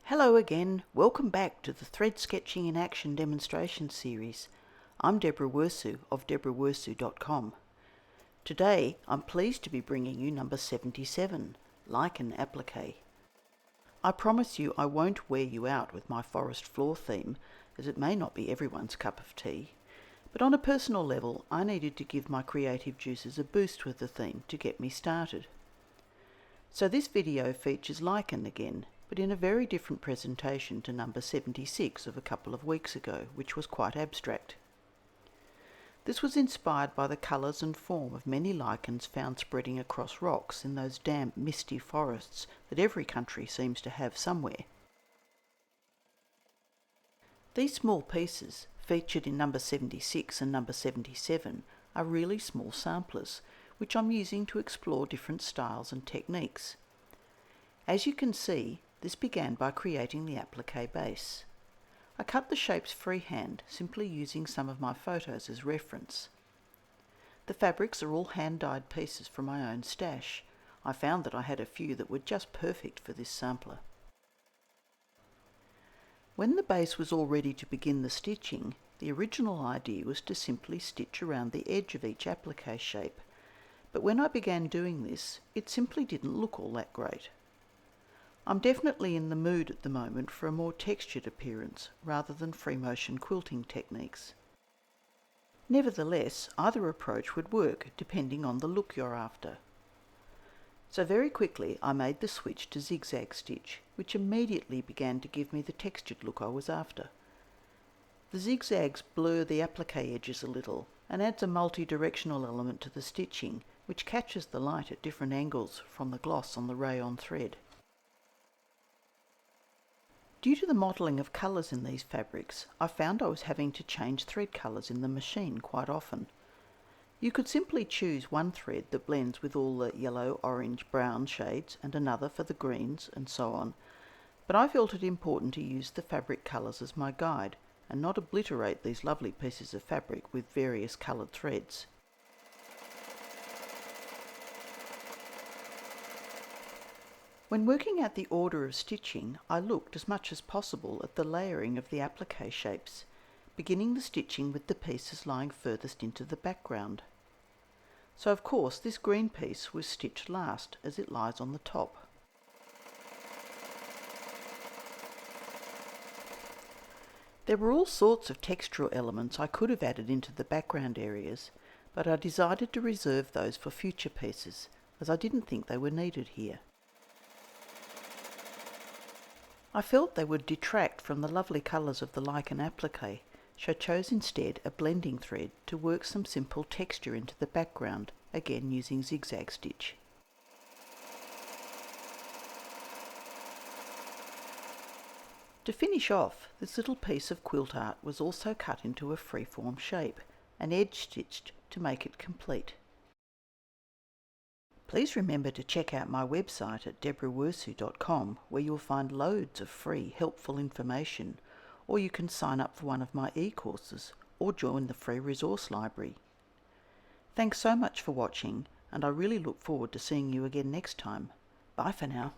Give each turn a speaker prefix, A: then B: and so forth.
A: Hello again, welcome back to the Thread Sketching in Action demonstration series. I'm Deborah Wirsu of deborahwirsu.com. Today I'm pleased to be bringing you number 77, Lichen Appliqué. I promise you I won't wear you out with my forest floor theme, as it may not be everyone's cup of tea, but on a personal level I needed to give my creative juices a boost with the theme to get me started. So this video features lichen again, but in a very different presentation to number 76 of a couple of weeks ago, which was quite abstract. This was inspired by the colours and form of many lichens found spreading across rocks in those damp, misty forests that every country seems to have somewhere. These small pieces, featured in number 76 and number 77, are really small samplers, which I'm using to explore different styles and techniques. As you can see, this began by creating the applique base. I cut the shapes freehand, simply using some of my photos as reference. The fabrics are all hand-dyed pieces from my own stash. I found that I had a few that were just perfect for this sampler. When the base was all ready to begin the stitching, the original idea was to simply stitch around the edge of each applique shape, but when I began doing this, it simply didn't look all that great. I'm definitely in the mood at the moment for a more textured appearance rather than free motion quilting techniques. Nevertheless, either approach would work depending on the look you're after. So very quickly I made the switch to zigzag stitch, which immediately began to give me the textured look I was after. The zigzags blur the applique edges a little and adds a multi-directional element to the stitching, which catches the light at different angles from the gloss on the rayon thread. Due to the modelling of colours in these fabrics, I found I was having to change thread colours in the machine quite often. You could simply choose one thread that blends with all the yellow, orange, brown shades and another for the greens and so on, but I felt it important to use the fabric colours as my guide and not obliterate these lovely pieces of fabric with various coloured threads. When working out the order of stitching, I looked as much as possible at the layering of the applique shapes, beginning the stitching with the pieces lying furthest into the background. So of course this green piece was stitched last as it lies on the top. There were all sorts of textural elements I could have added into the background areas, but I decided to reserve those for future pieces, as I didn't think they were needed here. I felt they would detract from the lovely colours of the lichen applique, so chose instead a blending thread to work some simple texture into the background, again using zigzag stitch. To finish off, this little piece of quilt art was also cut into a freeform shape and edge stitched to make it complete. Please remember to check out my website at deborahwirsu.com, where you'll find loads of free, helpful information, or you can sign up for one of my e-courses or join the free resource library. Thanks so much for watching, and I really look forward to seeing you again next time. Bye for now.